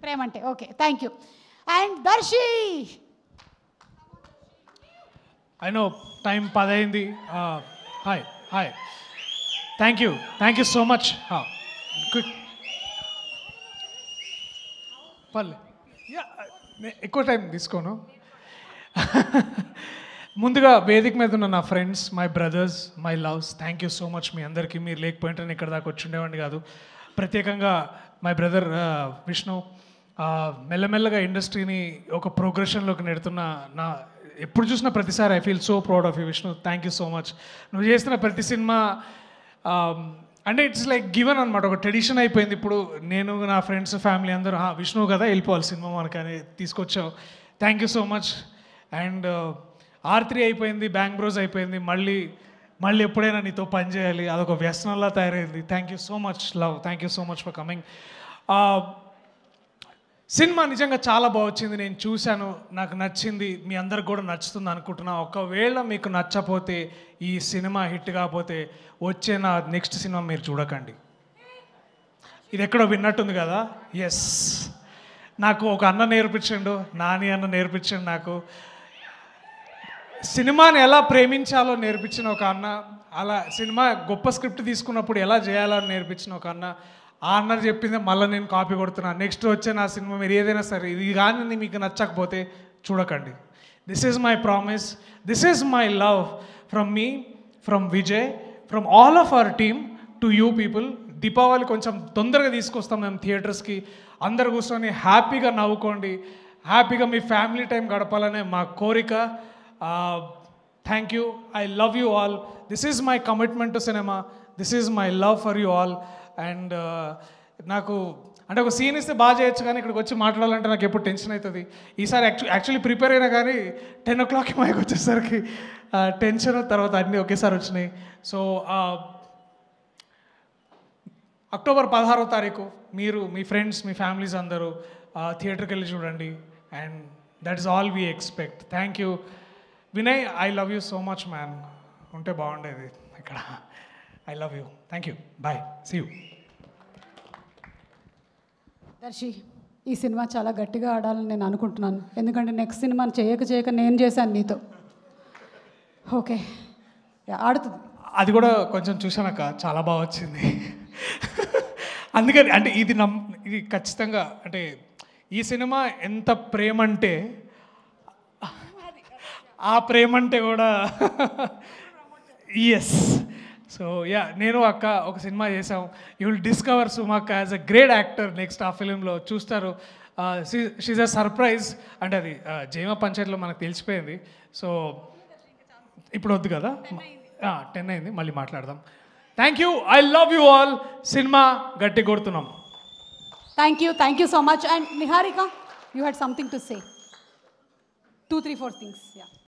Premante. Okay, thank you. And Darshi. I know time 10 అయింది. Hi hi, thank you so much. Quick పర్లే, ఎక్కువ time తీసుకోను. ముందుగా వేదిక మీద ఉన్న నా friends, my brothers, my loves, thank you so much. మీ అందరికీ, మీరు లేకపోయింటే నేను ఇక్కడ దాకా వచ్చి ఉండేవాడిని కాదు. ప్రత్యేకంగా మై బ్రదర్ విష్ణు, మెల్లమెల్లగా ఇండస్ట్రీని ఒక ప్రోగ్రెషన్లోకి నెడుతున్న నా, ఎప్పుడు చూసిన ప్రతిసారి I feel so proud of you Vishnu. Thank you so much. నువ్వు చేస్తున్న ప్రతి సినిమా అంటే ఇట్స్ లైక్ గివెన్ అనమాట, ఒక ట్రెడిషన్ అయిపోయింది. ఇప్పుడు నేను, నా ఫ్రెండ్స్, ఫ్యామిలీ అందరూ విష్ణు కదా వెళ్ళిపోవాలి సినిమా మనకని తీసుకొచ్చావు. Thank you so much. And R3 అయిపోయింది, బ్యాంగ్ బ్రోస్ అయిపోయింది, మళ్ళీ ఎప్పుడైనా నీతో పని చేయాలి, అదొక వ్యసనంలా తయారైంది. Thank you so much love, thank you so much for coming. Cinema నిజంగా చాలా బాగా వచ్చింది, నేను చూశాను, నాకు నచ్చింది, మీ అందరికి కూడా నచ్చుతుంది అనుకుంటున్నా. ఒకవేళ మీకు నచ్చపోతే, ఈ సినిమా హిట్ కాకపోతే వచ్చే నా నెక్స్ట్ సినిమా మీరు చూడకండి. ఇది ఎక్కడో విన్నట్టుంది కదా. ఎస్, నాకు ఒక అన్న నేర్పించండు, నాని అన్న నేర్పించండు నాకు. సినిమాని ఎలా ప్రేమించాలో నేర్పించిన ఒక అన్న, అలా సినిమా గొప్ప స్క్రిప్ట్ తీసుకున్నప్పుడు ఎలా చేయాలో నేర్పించిన ఒక అన్న. ఆ అన్న చెప్పిందే మళ్ళీ నేను కాపీ కొడుతున్నాను. నెక్స్ట్ వచ్చే నా సినిమా మీరు ఏదైనా సరే, ఇది కానీ మీకు నచ్చకపోతే చూడకండి. This is my promise, this is my love from me, from Vijay, from all of our team to you people. Deepavali కొంచెం తొందరగా తీసుకొస్తాం మేము థియేటర్స్కి. అందరు కూర్చొని హ్యాపీగా నవ్వుకోండి, హ్యాపీగా మీ ఫ్యామిలీ టైం గడపాలనే మా కోరిక. Thank you, I love you all. This is my commitment to cinema, this is my love for you all. And నాకు అంటే ఒక సీన్ ఇస్తే బాగా చేయొచ్చు, కానీ ఇక్కడికి వచ్చి మాట్లాడాలంటే నాకు ఎప్పుడు టెన్షన్ అవుతుంది. ఈసారి యాక్చువల్లీ ప్రిపేర్ అయినా కానీ 10 o'clock మైకి వచ్చేసరికి టెన్షన్, తర్వాత అన్నీ ఒకేసారి వచ్చినాయి. సో అక్టోబర్ 16వ తారీఖు మీరు, మీ ఫ్రెండ్స్, మీ ఫ్యామిలీస్ అందరూ థియేటర్కి వెళ్ళి చూడండి. And that is all we expect. Thank you Vinay, I love you so much man. ఉంటే బాగుండేది ఇక్కడ. I love you, thank you, bye, see you. Darshi, ఈ సినిమా చాలా గట్టిగా ఆడాలని నేను అనుకుంటున్నాను, ఎందుకంటే నెక్స్ట్ సినిమా చేయక నేను చేశాను నీతో. ఓకే, ఆడుతుంది. అది కూడా కొంచెం చూసాక చాలా బాగా వచ్చింది. అందుకని అంటే ఇది ఖచ్చితంగా అంటే ఈ సినిమా ఎంత ప్రేమ అంటే, ఆ ప్రేమ అంటే కూడా ఎస్. సో యా, నేను అక్క ఒక సినిమా చేసాం. యూ విల్ డిస్కవర్ సుమక్క as a great actor next. ఆ ఫిలింలో చూస్తారు. She's a surprise. అంటే అది జైమ పంచాయతీలో మనకు తెలిసిపోయింది. సో ఇప్పుడు వద్దు కదా, 10 అయింది, మళ్ళీ మాట్లాడదాం. Thank you, I love you all. Cinema గట్టి కొడుతున్నాం. Thank you so much. And Niharika, you had something to say. 2, 3, 4 things. Yeah.